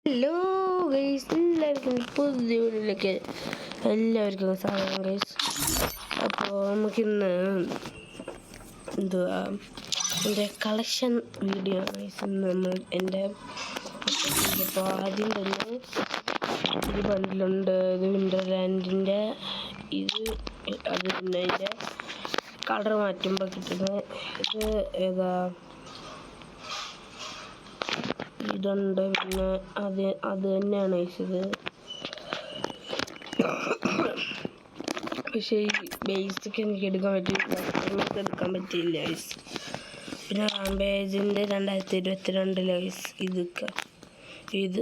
Hello guys, എല്ലാവർക്കും പുതിയ വീഡിയോയിലേക്ക് എല്ലാവർക്കും സ്വാഗതം ഗൈസ്. അപ്പോൾ നമുക്കിന്ന് എന്തുവാ എൻ്റെ കളക്ഷൻ വീഡിയോ ഗൈസ്. ഇന്ന് നമ്മൾ എൻ്റെ അപ്പോൾ ആദ്യം തന്നെ ഒരു ബണ്ടിലുണ്ട്. ഇത് വിൻ്റർലാൻഡിൻ്റെ ഇത് അത് പിന്നെ അതിൻ്റെ കളർ മാറ്റുമ്പോൾ കിട്ടുന്നത് ഇത് ഏതാ ഇതുണ്ട്. പിന്നെ അത് തന്നെയാണ് ഇത്. പക്ഷേ ഈ ബേസിക് എനിക്ക് എടുക്കാൻ പറ്റില്ല, എടുക്കാൻ പറ്റിയില്ല ഗൈസ്. പിന്നെ റാംപേജിൻ്റെ 2022 ഗൈസ് ഇതൊക്കെ ഇത്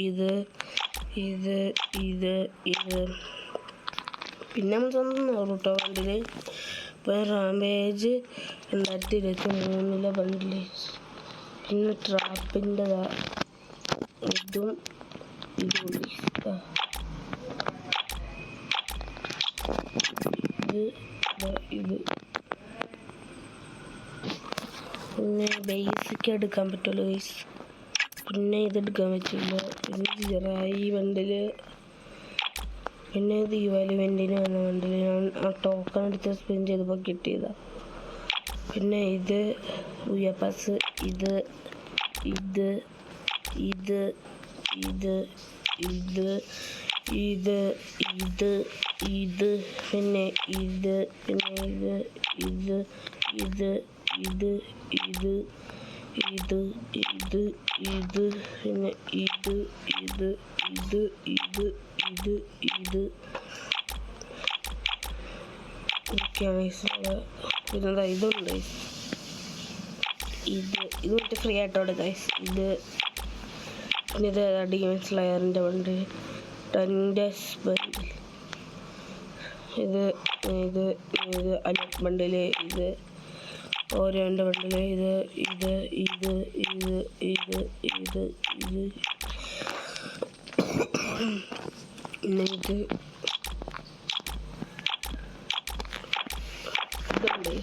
ഇത് ഇത് ഇത് ഇത് പിന്നെ നമ്മൾ സ്വന്തം നോട്ടോ ബണ്ടിൽ. ഇപ്പോൾ റാംപേജ് 2023 ബണ്ടിൽ. പിന്നെ ട്രാപ്പിൻ്റെതാ ഇതും ഇത് പിന്നെ ബേസിക് എടുക്കാൻ പറ്റുള്ളൂ ഗൈസ്. പിന്നെ ഇതെടുക്കാൻ പറ്റില്ല. പിന്നെ ജിറായി ബണ്ടിൽ. പിന്നെ ഇത് ഈവാലി വെൻറ്റിന് വന്ന ബണ്ടിൽ ഞാൻ ആ ടോക്കൺ എടുത്ത് സ്പിൻ ചെയ്തപ്പോൾ കിട്ടിയതാണ്. പിന്നെ ഇത് ഉയപ്പാസ് ഇത് ഇത് ഇത് ഇത് ഇത് ഇത് ഇത് ഇത് പിന്നെ ഇത് പിന്നെ ഇത് ഇത് ഇത് ഇത് ഇത് ഇത് ഇത് ഇത് പിന്നെ ഇത് ഇത് ഇത് ഇത് ഇത് ഇത് ഒക്കെയാണ്. പിന്നെന്താ ഇതുണ്ട് ഇത് മറ്റേ ഫ്രീ ആയിട്ടോടെ ഗൈസ്. ഇത് പിന്നെ ഇത് ഡീമൺ സ്ലെയറിൻ്റെ ബണ്ടിൽ 10 ഡേയ്സ് ബണ്ടിൽ. ഇത് ഇത് ഇത് അലക് ബണ്ടിൽ. ഇത് ഓരോൻ്റെ ബണ്ടിൽ. ഇത് ഇത് ഇത് ഇത് ഇത് ഇത് ഇത് പിന്നെ ഇത് ഇതുണ്ട്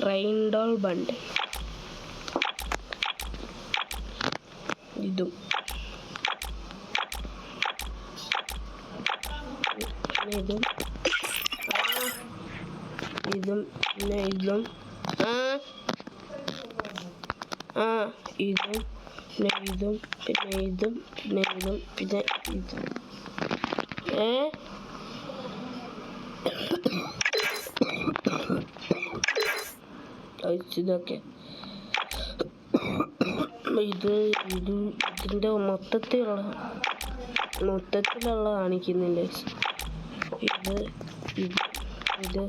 റെയിൻഡോൾ ബണ്ടിൽ. ഇതും പിന്നെ ഇതും ഇതും പിന്നെ ഇതും ഇതും പിന്നെ ഇതും പിന്നെ ഇതും പിന്നെ ഇതും പിന്നെ ഇതും ഇതൊക്കെ ഇതിൻ്റെ മൊത്തത്തിലുള്ള കാണിക്കുന്നില്ല. ഇത് ഇത് ഇത്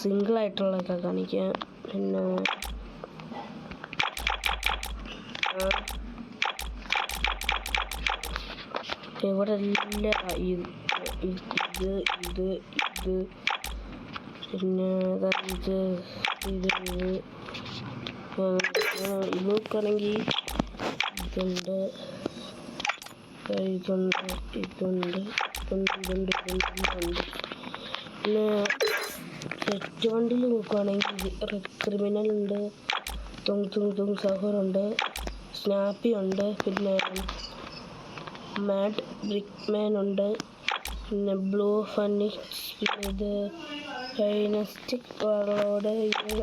സിംഗിളായിട്ടുള്ളതൊക്കെ കാണിക്കാം. പിന്നെ ഇവിടെ എല്ലാം ഇത് ഇത് ഇത് ഇത് പിന്നെ ഇത് ഇത് ഇത് നോക്കുകയാണെങ്കിൽ ഇതുണ്ട് ഇതുണ്ട് ഇതുണ്ട് ഇതുണ്ട് ഇതുണ്ട്. പിന്നെ സെറ്റ് ബണ്ടിൽ നോക്കുകയാണെങ്കിൽ ക്രിമിനൽ ഉണ്ട്, തുങ് സഹറുണ്ട്, സ്നാപ്പി ഉണ്ട്, പിന്നെ മാഡ് ബ്രിക്ക്മാൻ ഉണ്ട്, പിന്നെ ബ്ലൂ ഫണിക്സ്, പിന്നെ ഇത് ഡൈനസ്റ്റിക് വാളോട്, ഇത്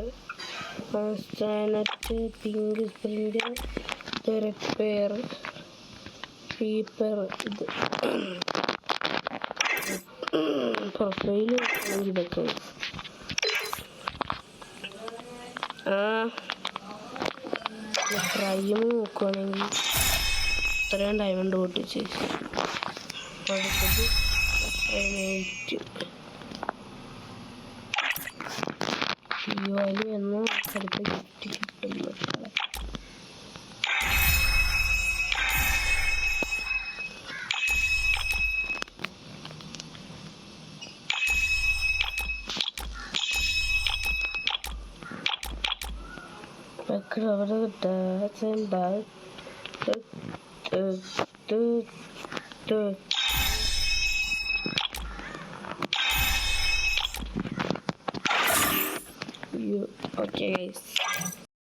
സ്റ്റാനറ്റ്, പിങ്ക് സ്പ്രിൻ്റ്, റിപ്പയർ പീപ്പർ. ഇത് പ്രൊഫൈൽ നോക്കുകയാണെങ്കിൽ ഇതൊക്കെ പ്രൈം നോക്കുകയാണെങ്കിൽ ഇത്രയും ഡയമണ്ട് പൊട്ടിച്ച് അടുത്തത് 8 ഈവാലി എന്ന അടുത്ത ഗിഫ്റ്റ് കിട്ടുന്നു. അവിടെ കിട്ടാ okay guys.